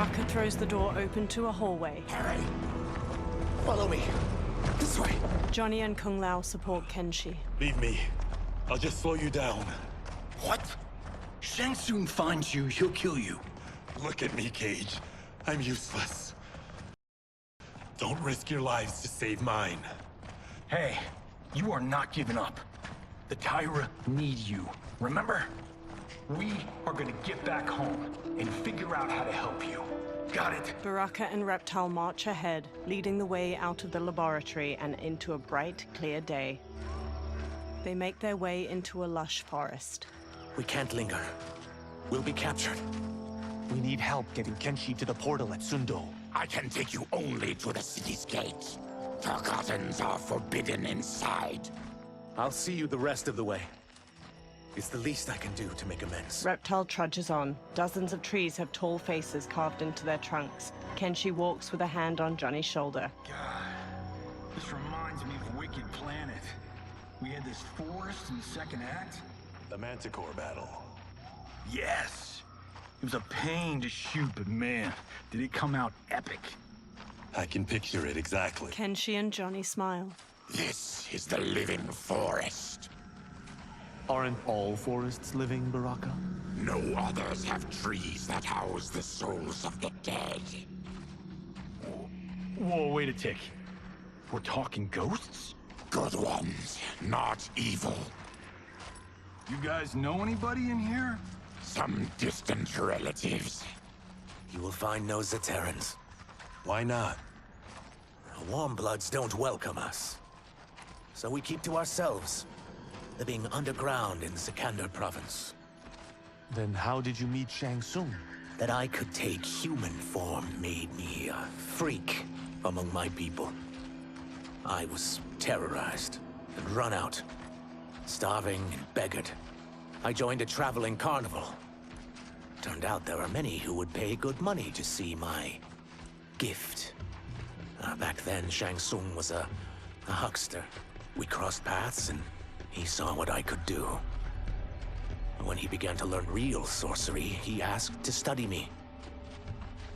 Baraka throws the door open to a hallway. Harry! Follow me. This way. Johnny and Kung Lao support Kenshi. Leave me. I'll just slow you down. What? Shang Tsung finds you, he'll kill you. Look at me, Cage. I'm useless. Don't risk your lives to save mine. Hey, you are not giving up. The Tyra need you, remember? We are gonna get back home and figure out how to help you. Got it? Baraka and Reptile march ahead, leading the way out of the laboratory and into a bright, clear day. They make their way into a lush forest. We can't linger. We'll be captured. We need help getting Kenshi to the portal at Sundo. I can take you only to the city's gate. Forgottens are forbidden inside. I'll see you the rest of the way. It's the least I can do to make amends. Reptile trudges on. Dozens of trees have tall faces carved into their trunks. Kenshi walks with a hand on Johnny's shoulder. God, this reminds me of Wicked Planet. We had this forest in the second act. The Manticore battle. Yes. It was a pain to shoot, but man, did it come out epic. I can picture it exactly. Kenshi and Johnny smile. This is the living forest. Aren't all forests living, Baraka? No others have trees that house the souls of the dead. Whoa, wait a tick. We're talking ghosts? Good ones, not evil. You guys know anybody in here? Some distant relatives. You will find no Zaterrans. Why not? The Warmbloods don't welcome us. So we keep to ourselves, living underground in Sikander province. Then how did you meet Shang Tsung? That I could take human form made me a freak among my people. I was terrorized and run out, starving and beggared. I joined a traveling carnival. Turned out there are many who would pay good money to see my gift. Back then, Shang Tsung was a huckster. We crossed paths and he saw what I could do. When he began to learn real sorcery, he asked to study me.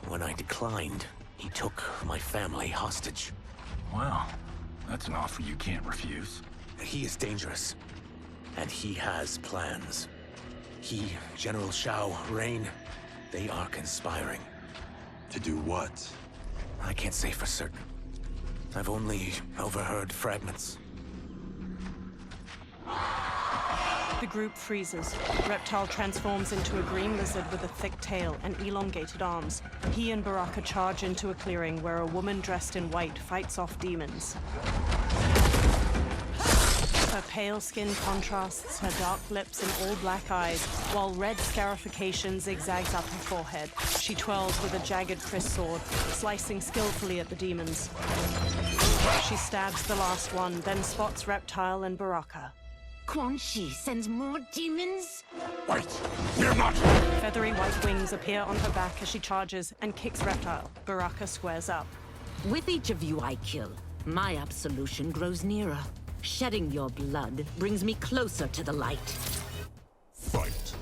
When I declined, he took my family hostage. Wow, that's an offer you can't refuse. He is dangerous, and he has plans. He, General Shao, Rain, they are conspiring. To do what? I can't say for certain. I've only overheard fragments. The group freezes. Reptile transforms into a green lizard with a thick tail and elongated arms. He and Baraka charge into a clearing where a woman dressed in white fights off demons. Her pale skin contrasts her dark lips and all-black eyes, while red scarification zigzags up her forehead. She twirls with a jagged Chris sword, slicing skillfully at the demons. She stabs the last one, then spots Reptile and Baraka. Quan Chi sends more demons? Wait, you're not... Feathery white wings appear on her back as she charges and kicks Reptile. Baraka squares up. With each of you I kill, my absolution grows nearer. Shedding your blood brings me closer to the light. Fight.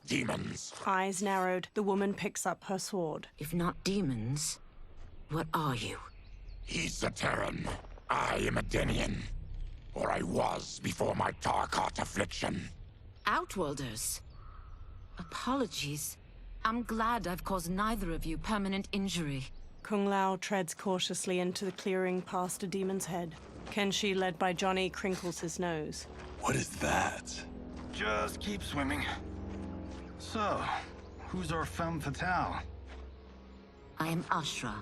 demons. Eyes narrowed, the woman picks up her sword. If not demons, what are you? He's a Terran. I am a Denian. Or I was before my Tarkat affliction. Outworlders. Apologies. I'm glad I've caused neither of you permanent injury. Kung Lao treads cautiously into the clearing past a demon's head. Kenshi, led by Johnny, crinkles his nose. What is that? Just keep swimming. So, who's our femme fatale? I am Ashra,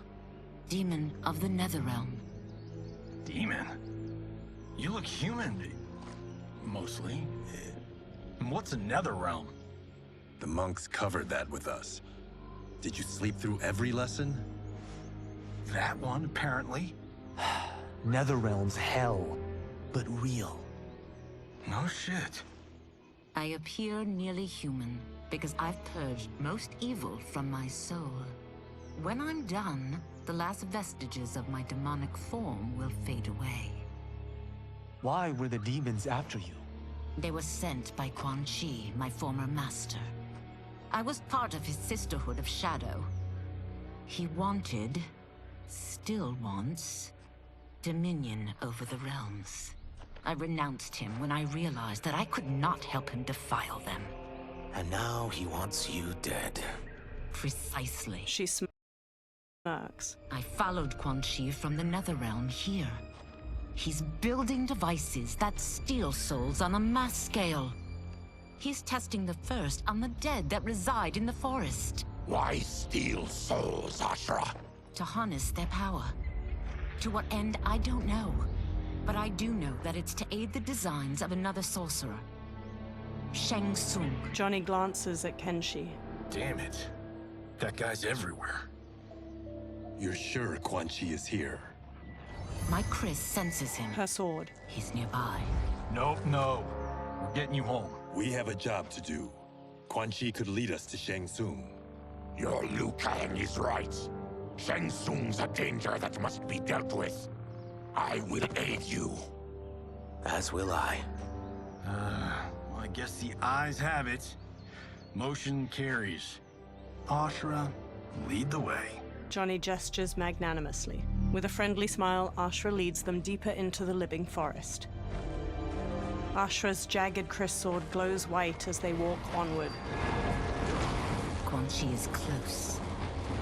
demon of the Netherrealm. Demon? You look human. Mostly. And what's a Netherrealm? The monks covered that with us. Did you sleep through every lesson? That one, apparently. Netherrealm's hell, but real. No shit. I appear nearly human because I've purged most evil from my soul. When I'm done, the last vestiges of my demonic form will fade away. Why were the demons after you? They were sent by Quan Chi, my former master. I was part of his Sisterhood of Shadow. He wanted, still wants, dominion over the realms. I renounced him when I realized that I could not help him defile them. And now he wants you dead. Precisely. She smirks. I followed Quan Chi from the Netherrealm here. He's building devices that steal souls on a mass scale. He's testing the first on the dead that reside in the forest. Why steal souls, Ashra? To harness their power. To what end, I don't know. But I do know that it's to aid the designs of another sorcerer. Shang Tsung. Johnny glances at Kenshi. Damn it. That guy's everywhere. You're sure Quan Chi is here? My Chris senses him. Her sword. He's nearby. Nope, no. We're getting you home. We have a job to do. Quan Chi could lead us to Shang Tsung. Your Liu Kang is right. Shang Tsung's a danger that must be dealt with. I will aid you. As will I. Well, I guess the eyes have it. Motion carries. Ashra, lead the way. Johnny gestures magnanimously. With a friendly smile, Ashra leads them deeper into the living forest. Ashra's jagged Chris sword glows white as they walk onward. Quan Chi is close.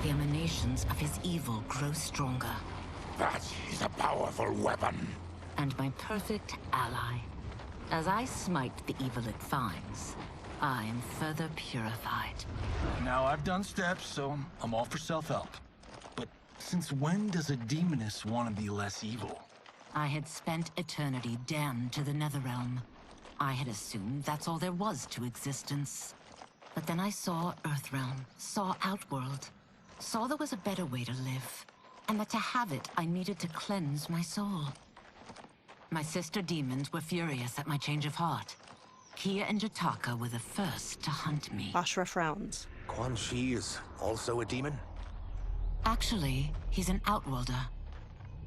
The emanations of his evil grow stronger. That is a powerful weapon. And my perfect ally. As I smite the evil it finds, I am further purified. Now, I've done steps, so I'm all for self-help. But since when does a demoness want to be less evil? I had spent eternity damned to the Netherrealm. I had assumed that's all there was to existence. But then I saw Earthrealm, saw Outworld, saw there was a better way to live, and that to have it, I needed to cleanse my soul. My sister demons were furious at my change of heart. Kia and Jataka were the first to hunt me. Ashra frowns. Quan Chi is also a demon? Actually, he's an Outworlder.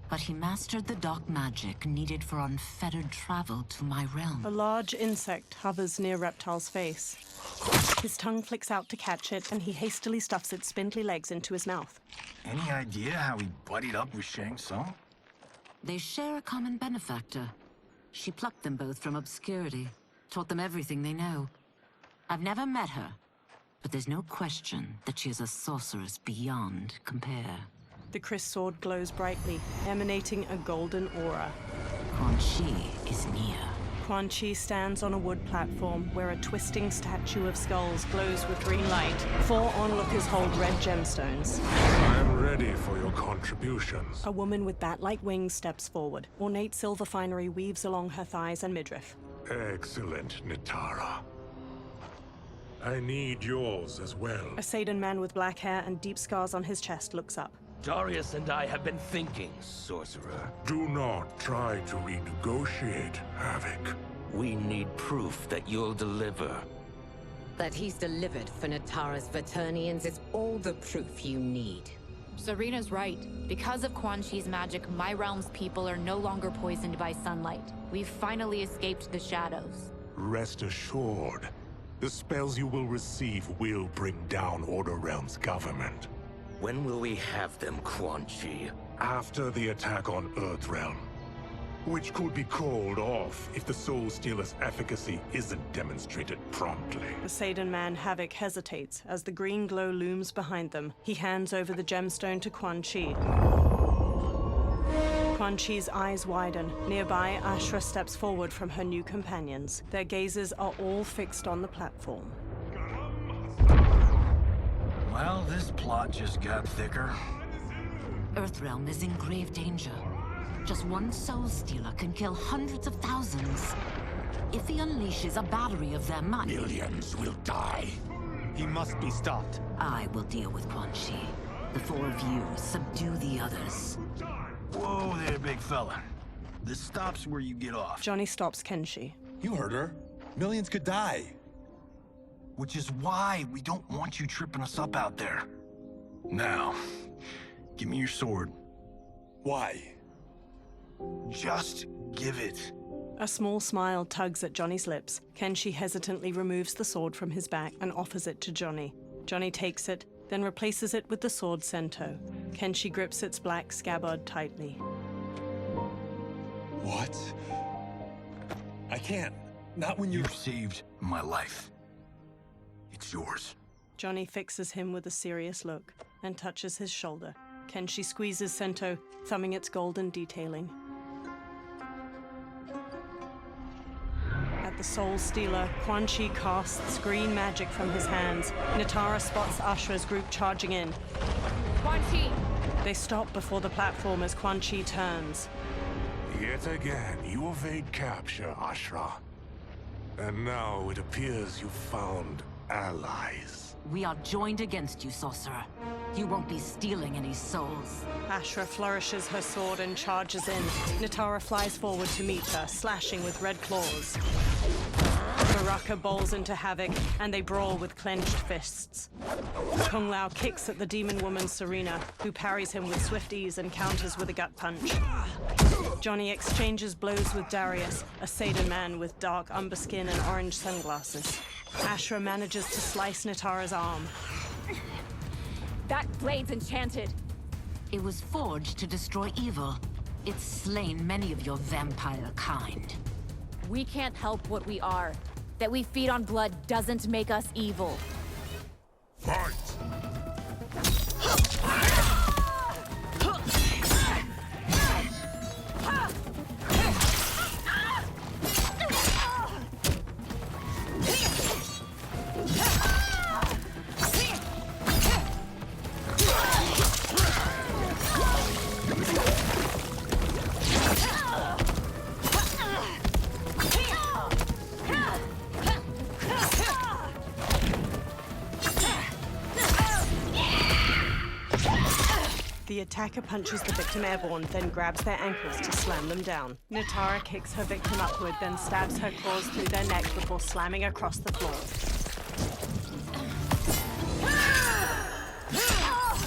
But he mastered the dark magic needed for unfettered travel to my realm. A large insect hovers near Reptile's face. His tongue flicks out to catch it, and he hastily stuffs its spindly legs into his mouth. Any idea how he buddied up with Shang Tsung? They share a common benefactor. She plucked them both from obscurity, taught them everything they know. I've never met her, but there's no question that she is a sorceress beyond compare. The Chris sword glows brightly, emanating a golden aura. Quan Chi is near. Quan Chi stands on a wood platform where a twisting statue of skulls glows with green light. 4 onlookers hold red gemstones. I am ready for your contributions. A woman with bat-like wings steps forward. Ornate silver finery weaves along her thighs and midriff. Excellent, Nitara. I need yours as well. A Saidan man with black hair and deep scars on his chest looks up. Darius and I have been thinking, sorcerer. Do not try to renegotiate, Havoc. We need proof that you'll deliver. That he's delivered for Natara's Vaternians is all the proof you need. Serena's right. Because of Quan Chi's magic, my realm's people are no longer poisoned by sunlight. We've finally escaped the shadows. Rest assured, The spells you will receive will bring down Order Realm's government. When will we have them, Quan Chi? After the attack on Earthrealm, which could be called off if the Soul Stealer's efficacy isn't demonstrated promptly. The Saidan man Havoc hesitates as the green glow looms behind them. He hands over the gemstone to Quan Chi. Quan Chi's eyes widen. Nearby, Ashra steps forward from her new companions. Their gazes are all fixed on the platform. Well, this plot just got thicker. Earthrealm is in grave danger. Just one Soul Stealer can kill hundreds of thousands. If he unleashes a battery of them, Millions will die. He must be stopped. I will deal with Quan Chi. The four of you subdue the others. Whoa there, big fella. This stops where you get off. Johnny stops Kenshi. You heard her. Millions could die. Which is why we don't want you tripping us up out there. Now, give me your sword. Why? Just give it. A small smile tugs at Johnny's lips. Kenshi hesitantly removes the sword from his back and offers it to Johnny. Johnny takes it, then replaces it with the sword Sento. Kenshi grips its black scabbard tightly. What? I can't. Not when you're... You've saved my life. It's yours. Johnny fixes him with a serious look and touches his shoulder. Kenshi squeezes Sento, thumbing its golden detailing. At the Soul Stealer, Quan Chi casts green magic from his hands. Natara spots Ashra's group charging in. Quan Chi! They stop before the platform as Quan Chi turns. Yet again, you evade capture, Ashra. And now it appears you've found allies. We are joined against you, sorcerer. You won't be stealing any souls. Ashra flourishes her sword and charges in. Natara flies forward to meet her, slashing with red claws. Baraka bowls into Havoc, and they brawl with clenched fists. Kung Lao kicks at the demon woman Serena, who parries him with swift ease and counters with a gut punch. Johnny exchanges blows with Darius, a Saidan man with dark umber skin and orange sunglasses. Ashra manages to slice Natara's arm. That blade's enchanted. It was forged to destroy evil. It's slain many of your vampire kind. We can't help what we are. That we feed on blood doesn't make us evil. Fight! The attacker punches the victim airborne, then grabs their ankles to slam them down. Natara kicks her victim upward, then stabs her claws through their neck before slamming across the floor.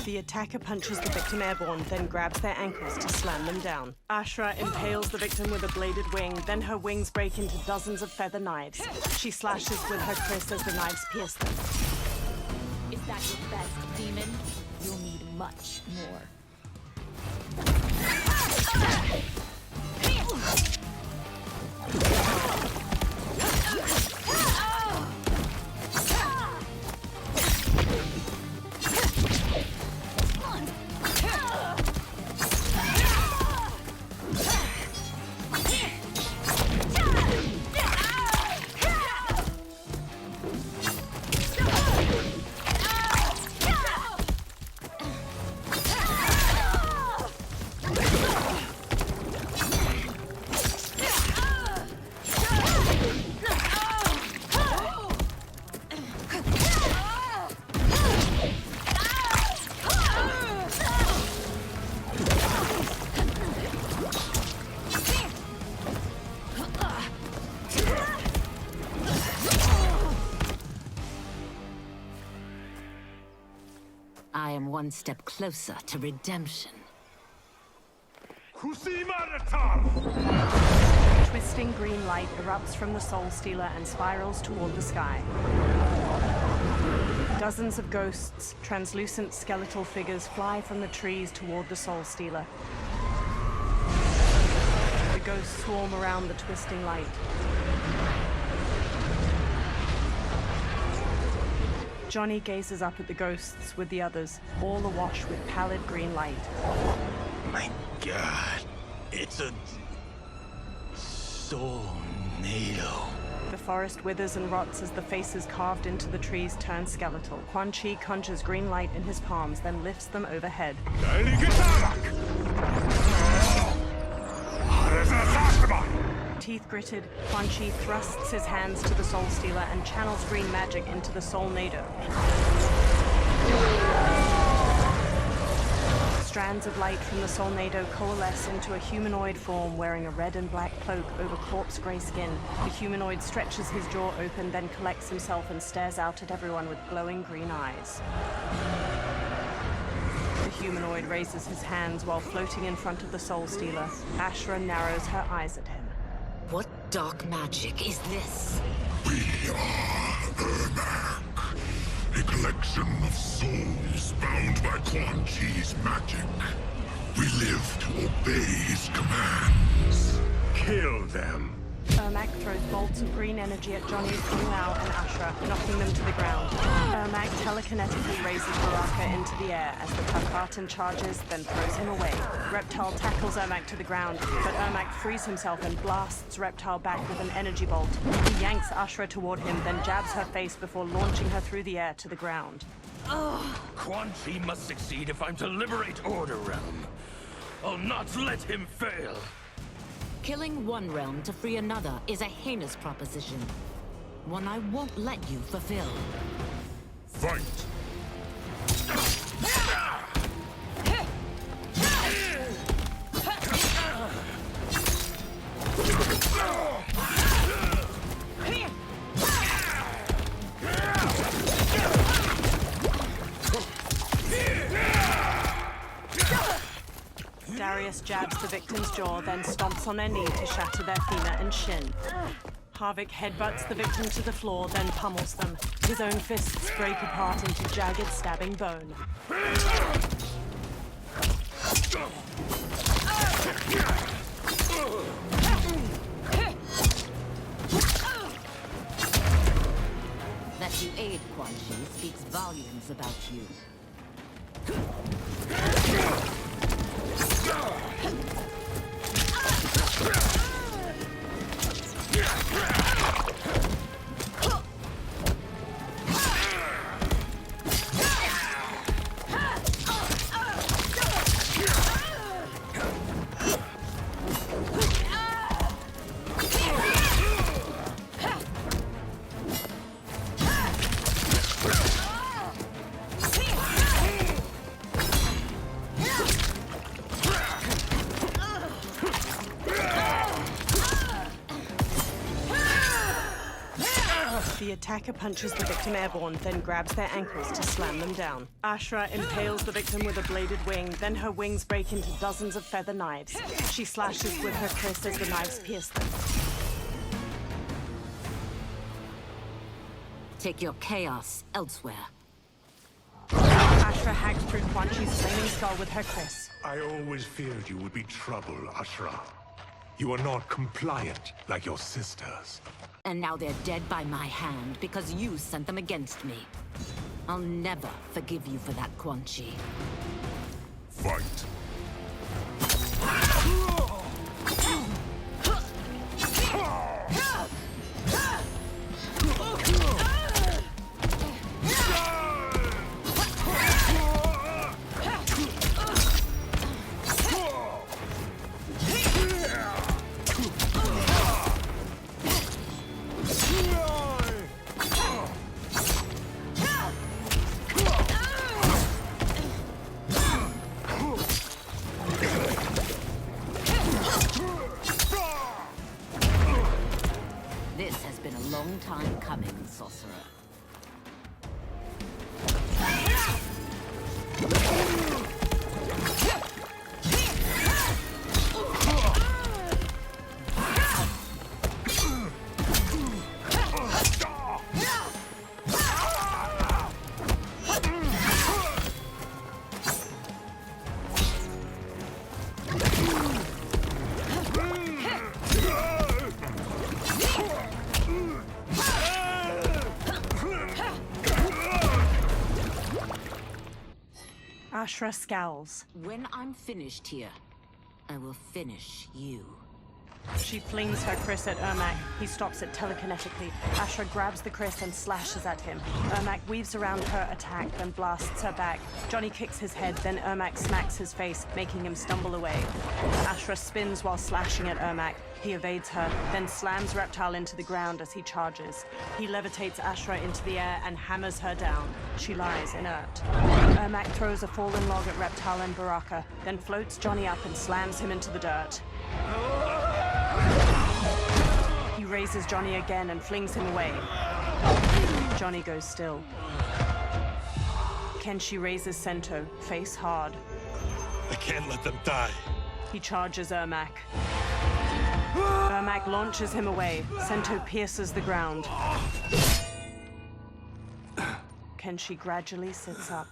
The attacker punches the victim airborne, then grabs their ankles to slam them down. Ashra impales the victim with a bladed wing, then her wings break into dozens of feather knives. She slashes with her kris as the knives pierce them. Is that your best, demon? You'll need much more. I am one step closer to redemption. Twisting green light erupts from the Soul Stealer and spirals toward the sky. Dozens of ghosts, translucent skeletal figures, fly from the trees toward the Soul Stealer. The ghosts swarm around the twisting light. Johnny gazes up at the ghosts with the others, all awash with pallid green light. My God, it's a soulnado. The forest withers and rots as the faces carved into the trees turn skeletal. Quan Chi conjures green light in his palms, then lifts them overhead. Teeth gritted, Quan Chi thrusts his hands to the Soul Stealer and channels green magic into the Soulnado. Strands of light from the Soulnado coalesce into a humanoid form wearing a red and black cloak over corpse gray skin. The humanoid stretches his jaw open, then collects himself and stares out at everyone with glowing green eyes. The humanoid raises his hands while floating in front of the Soul Stealer. Ashra narrows her eyes at him. What dark magic is this? We are Ermac, a collection of souls bound by Quan Chi's magic. We live to obey his commands. Kill them. Ermac throws bolts of green energy at Johnny, Kung Lao, and Ashra, knocking them to the ground. Ermac telekinetically raises Baraka into the air as the Tarkatan charges, then throws him away. Reptile tackles Ermac to the ground, but Ermac frees himself and blasts Reptile back with an energy bolt. He yanks Ashra toward him, then jabs her face before launching her through the air to the ground. Quan Chi must succeed if I'm to liberate Order Realm. I'll not let him fail. Killing one realm to free another is a heinous proposition. One I won't let you fulfill. Fight! Darius jabs the victim's jaw, then stomps on their knee to shatter their femur and shin. Harvick headbutts the victim to the floor, then pummels them. His own fists break apart into jagged, stabbing bone. That you aid Quan Chi speaks volumes about you. The attacker punches the victim airborne, then grabs their ankles to slam them down. Ashra impales the victim with a bladed wing, then her wings break into dozens of feather knives. She slashes with her kris as the knives pierce them. Take your chaos elsewhere. Ashra hacks through Quan Chi's flaming skull with her kris. I always feared you would be trouble, Ashra. You are not compliant like your sisters. And now they're dead by my hand because you sent them against me. I'll never forgive you for that, Quan Chi. Fight! Ashra scowls. When I'm finished here, I will finish you. She flings her Chris at Ermac. He stops it telekinetically. Ashra grabs the Chris and slashes at him. Ermac weaves around her attack, then blasts her back. Johnny kicks his head, then Ermac smacks his face, making him stumble away. Ashra spins while slashing at Ermac. He evades her, then slams Reptile into the ground as he charges. He levitates Ashra into the air and hammers her down. She lies inert. Ermac throws a fallen log at Reptile and Baraka, then floats Johnny up and slams him into the dirt. He raises Johnny again and flings him away. Johnny goes still. Kenshi raises Sento, face hard. I can't let them die. He charges Ermac. Ermac launches him away. Sento pierces the ground. Kenshi gradually sits up.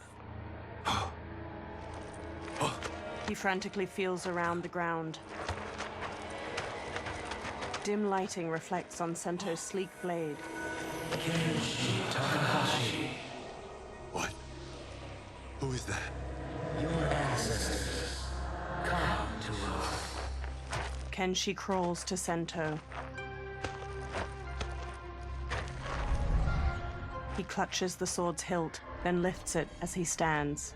He frantically feels around the ground. Dim lighting reflects on Sento's sleek blade. What? Who is that? Your ancestors. Come to Earth. Kenshi crawls to Sento. He clutches the sword's hilt, then lifts it as he stands.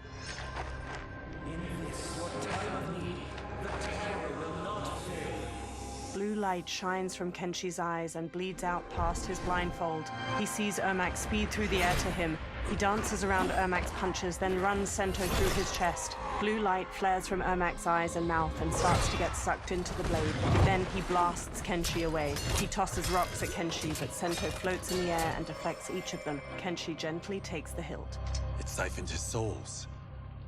In this, your time of need, the terror will not fail. Blue light shines from Kenshi's eyes and bleeds out past his blindfold. He sees Ermac speed through the air to him. He dances around Ermac's punches, then runs Sento through his chest. Blue light flares from Ermac's eyes and mouth and starts to get sucked into the blade. Then he blasts Kenshi away. He tosses rocks at Kenshi, but Sento floats in the air and deflects each of them. Kenshi gently takes the hilt. It siphoned his souls.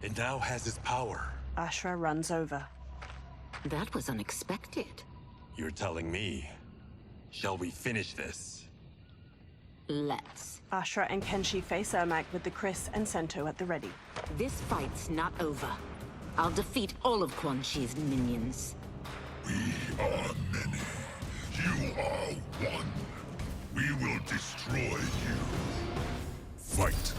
It now has his power. Ashra runs over. That was unexpected. You're telling me. Shall we finish this? Let's. Ashra and Kenshi face Ermac with the Chris and Sento at the ready. This fight's not over. I'll defeat all of Quan Chi's minions. We are many. You are one. We will destroy you. Fight.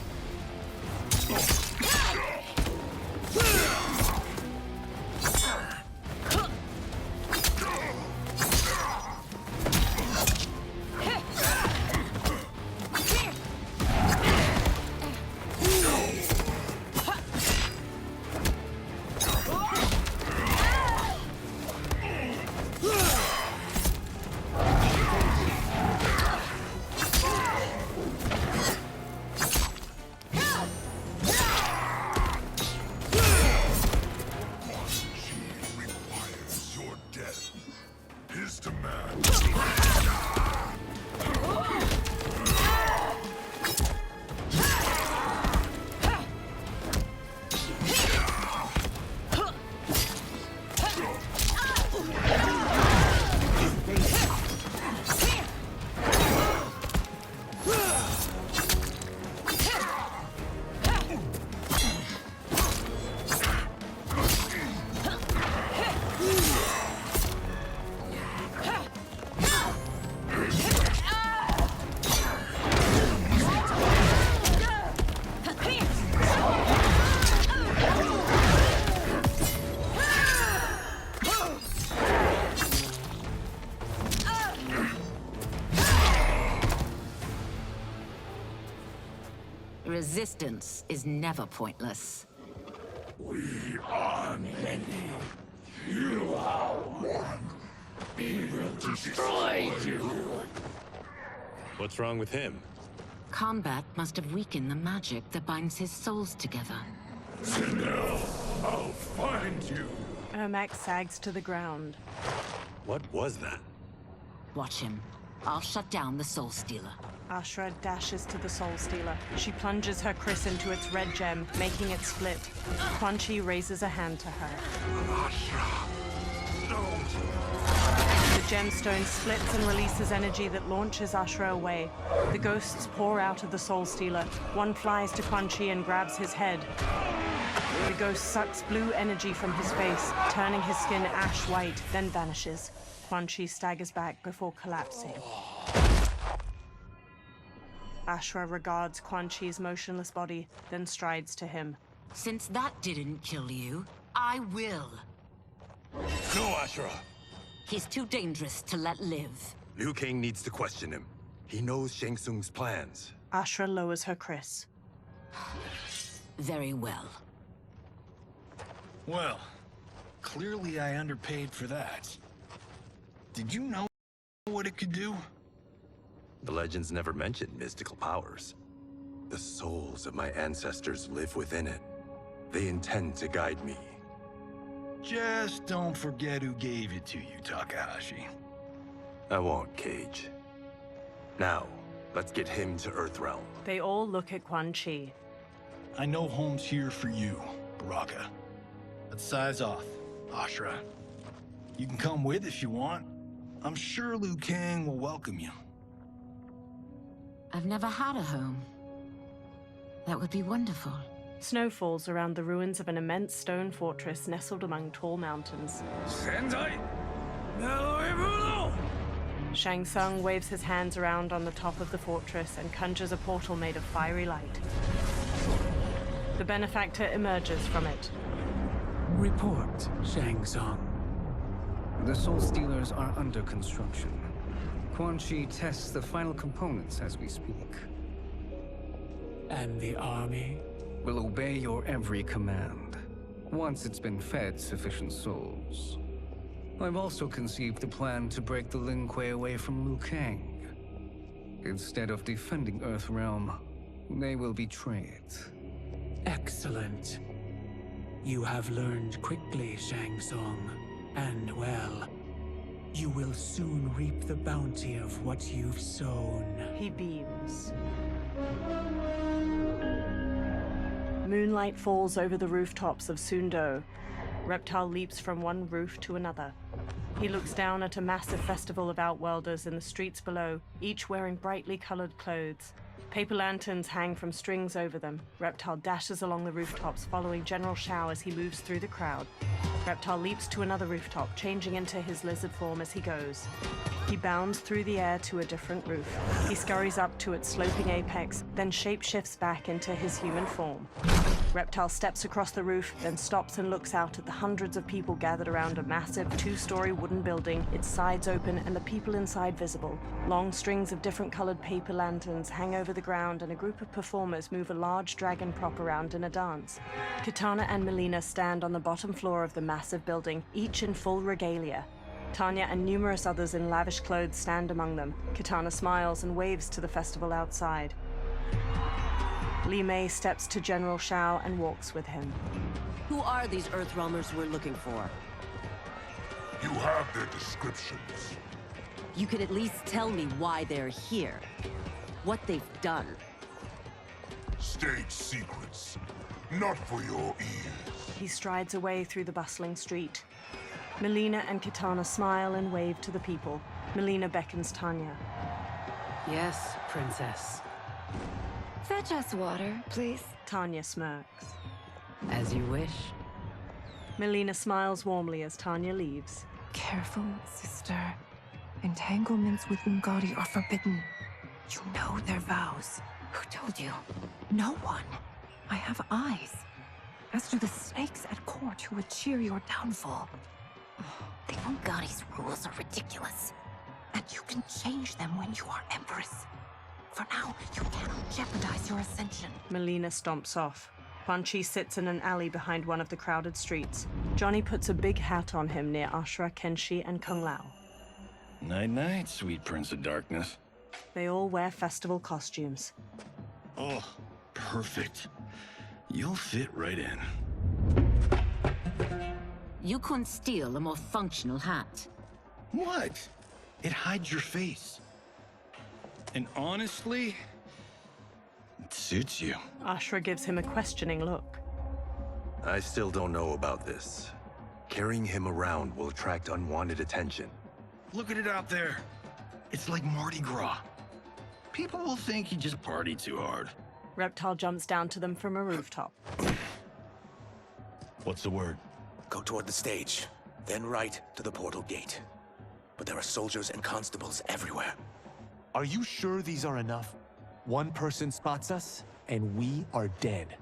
Resistance is never pointless. We are many. You are one. We will destroy you. What's wrong with him? Kombat must have weakened the magic that binds his souls together. Sinel, I'll find you. Ermac sags to the ground. What was that? Watch him. I'll shut down the Soul Stealer. Ashra dashes to the Soul Stealer. She plunges her Chris into its red gem, making it split. Quan Chi raises a hand to her. Ashra, don't. The gemstone splits and releases energy that launches Ashra away. The ghosts pour out of the Soul Stealer. One flies to Quan Chi and grabs his head. The ghost sucks blue energy from his face, turning his skin ash white, then vanishes. Quan Chi staggers back before collapsing. Ashra regards Quan Chi's motionless body, then strides to him. Since that didn't kill you, I will. No, Ashura. He's too dangerous to let live. Liu Kang needs to question him. He knows Shang Tsung's plans. Ashura lowers her kris. Very well. Well, clearly I underpaid for that. Did you know what it could do? The legends never mentioned mystical powers. The souls of my ancestors live within it. They intend to guide me. Just don't forget who gave it to you, Takahashi. I won't, Cage. Now, let's get him to Earthrealm. They all look at Quan Chi. I know home's here for you, Baraka. Let's size off, Ashura. You can come with if you want. I'm sure Liu Kang will welcome you. I've never had a home. That would be wonderful. Snow falls around the ruins of an immense stone fortress nestled among tall mountains. Shang Tsung waves his hands around on the top of the fortress and conjures a portal made of fiery light. The benefactor emerges from it. Report, Shang Tsung. The Soul Stealers are under construction. Quan Chi tests the final components as we speak. And the army? Will obey your every command, once it's been fed sufficient souls. I've also conceived a plan to break the Lin Kuei away from Liu Kang. Instead of defending Earthrealm, they will betray it. Excellent. You have learned quickly, Shang Tsung, and well, you will soon reap the bounty of what you've sown. He beams. Moonlight falls over the rooftops of Sundo. Reptile leaps from one roof to another. He looks down at a massive festival of Outworlders in the streets below, each wearing brightly colored clothes. Paper lanterns hang from strings over them. Reptile dashes along the rooftops, following General Shao as he moves through the crowd. Reptile leaps to another rooftop, changing into his lizard form as he goes. He bounds through the air to a different roof. He scurries up to its sloping apex, then shapeshifts back into his human form. Reptile steps across the roof, then stops and looks out at the hundreds of people gathered around a massive two-story wooden building, its sides open and the people inside visible. Long strings of different colored paper lanterns hang over the ground, and a group of performers move a large dragon prop around in a dance. Kitana and Melina stand on the bottom floor of the massive building, each in full regalia. Tanya and numerous others in lavish clothes stand among them. Kitana smiles and waves to the festival outside. Li Mei steps to General Shao and walks with him. Who are these Earthrealmers we're looking for? You have their descriptions. You could at least tell me why they're here. What they've done. State secrets. Not for your ears. He strides away through the bustling street. Melina and Kitana smile and wave to the people. Melina beckons Tanya. Yes, Princess. Fetch us water, please. Tanya smirks. As you wish. Melina smiles warmly as Tanya leaves. Careful, sister. Entanglements with Ungadi are forbidden. You know their vows. Who told you? No one. I have eyes. As do the snakes at court who would cheer your downfall. The Ungadi's rules are ridiculous. And you can change them when you are Empress. For now, you cannot jeopardize your ascension. Melina stomps off. Quan Chi sits in an alley behind one of the crowded streets. Johnny puts a big hat on him near Ashura, Kenshi, and Kung Lao. Night-night, sweet Prince of Darkness. They all wear festival costumes. Oh, perfect. You'll fit right in. You couldn't steal a more functional hat. What? It hides your face. And honestly, it suits you. Ashura gives him a questioning look. I still don't know about this. Carrying him around will attract unwanted attention. Look at it out there. It's like Mardi Gras. People will think you just party too hard. Reptile jumps down to them from a rooftop. What's the word? Go toward the stage, then right to the portal gate. But there are soldiers and constables everywhere. Are you sure these are enough? One person spots us, and we are dead.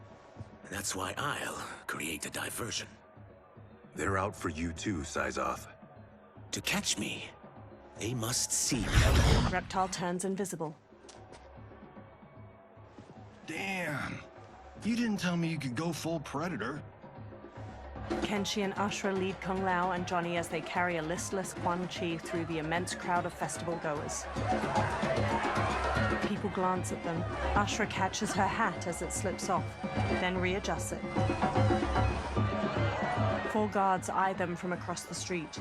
That's why I'll create a diversion. They're out for you too, Syzoth. To catch me, they must see me. Reptile turns invisible. Damn. You didn't tell me you could go full Predator. Kenshi and Ashra lead Kung Lao and Johnny as they carry a listless Quan Chi through the immense crowd of festival goers. People glance at them. Ashra catches her hat as it slips off, then readjusts it. 4 guards eye them from across the street.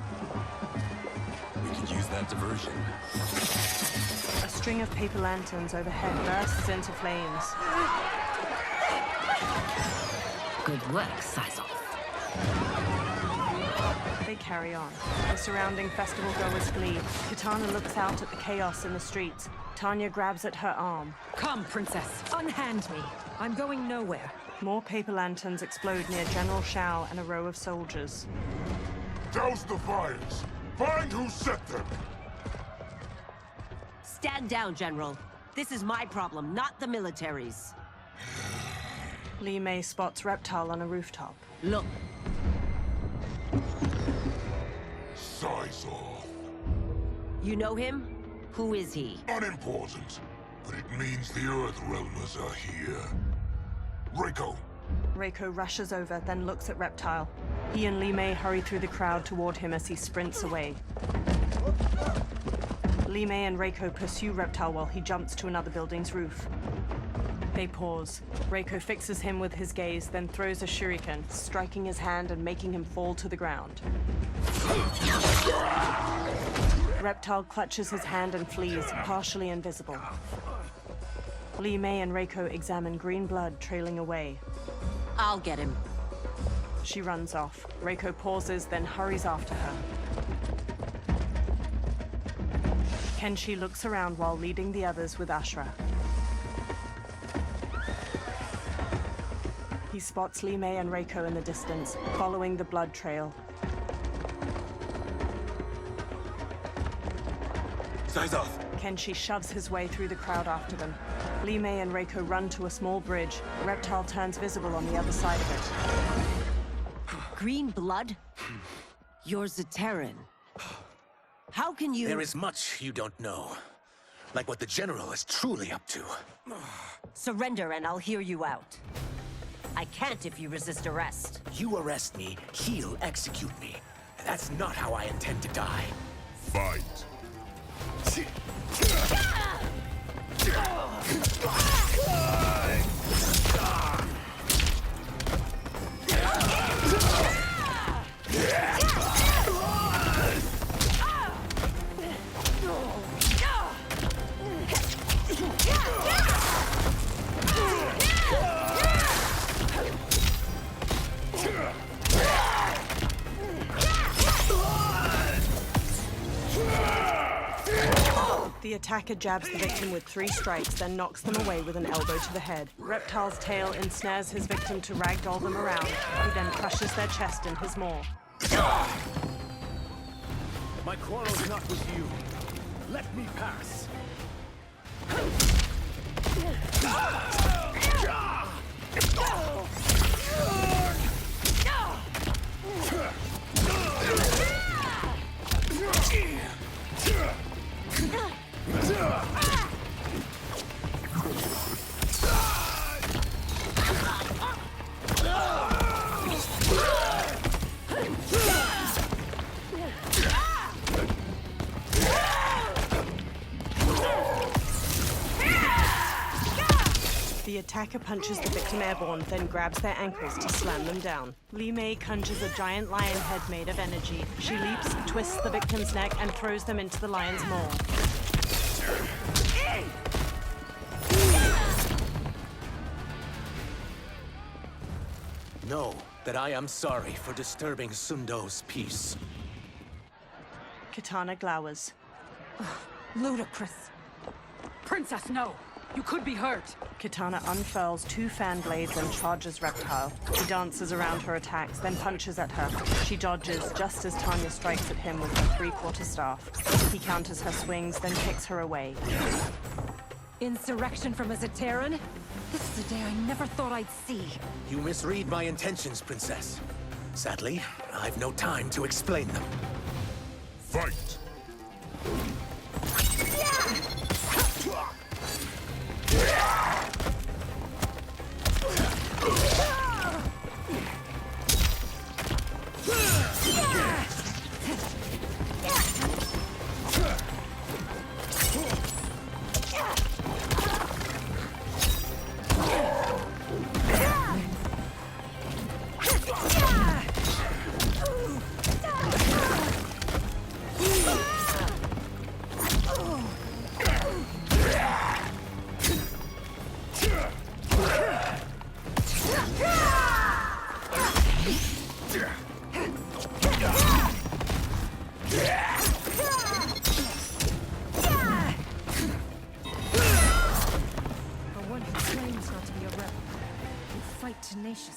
We could use that diversion. A string of paper lanterns overhead bursts into flames. Good work, Syzoth. They carry on. The surrounding festival goers flee. Kitana looks out at the chaos in the streets. Tanya grabs at her arm. Come, Princess. Unhand me. I'm going nowhere. More paper lanterns explode near General Shao and a row of soldiers. Douse the fires. Find who set them. Stand down, General. This is my problem, not the military's. Li Mei spots Reptile on a rooftop. Look. Syzoth. You know him? Who is he? Unimportant, but it means the Earthrealmers are here. Reiko. Reiko rushes over, then looks at Reptile. He and Li Mei hurry through the crowd toward him as he sprints away. Li Mei and Reiko pursue Reptile while he jumps to another building's roof. They pause. Reiko fixes him with his gaze, then throws a shuriken, striking his hand and making him fall to the ground. Reptile clutches his hand and flees, partially invisible. Li Mei and Reiko examine green blood trailing away. I'll get him. She runs off. Reiko pauses, then hurries after her. Kenshi looks around while leading the others with Ashra. He spots Li Mei and Reiko in the distance, following the blood trail. Syzoth! Kenshi shoves his way through the crowd after them. Li Mei and Reiko run to a small bridge. Reptile turns visible on the other side of it. Green blood? You're Zaterran. How can you— There is much you don't know. Like what the General is truly up to. Surrender and I'll hear you out. I can't if you resist arrest. You arrest me, he'll execute me. And that's not how I intend to die. Fight. The attacker jabs the victim with 3 strikes, then knocks them away with an elbow to the head. Reptile's tail ensnares his victim to ragdoll them around. He then crushes their chest in his maw. My quarrel's not with you. Let me pass. The attacker punches the victim airborne, then grabs their ankles to slam them down. Li Mei conjures a giant lion head made of energy. She leaps, twists the victim's neck, and throws them into the lion's maw. Know that I am sorry for disturbing Sundo's peace. Kitana glowers. Ludicrous. Princess, no! You could be hurt. Kitana unfurls 2 fan blades and charges Reptile. He dances around her attacks, then punches at her. She dodges just as Tanya strikes at him with her 3/4 staff. He counters her swings, then kicks her away. Insurrection from a Zaterran? This is a day I never thought I'd see. You misread my intentions, Princess. Sadly, I've no time to explain them. Fight! Tenaciously.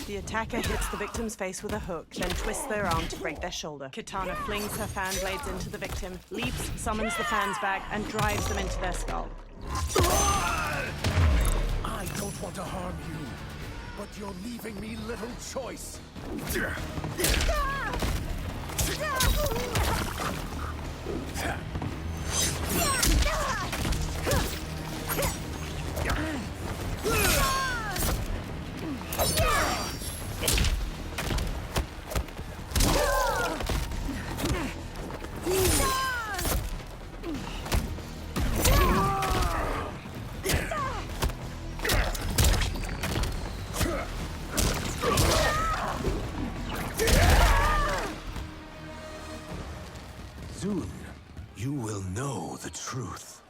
The attacker hits the victim's face with a hook, then twists their arm to break their shoulder. Kitana flings her fan blades into the victim, leaps, summons the fans back, and drives them into their skull. I don't want to harm you, but you're leaving me little choice. Soon, you will know the truth.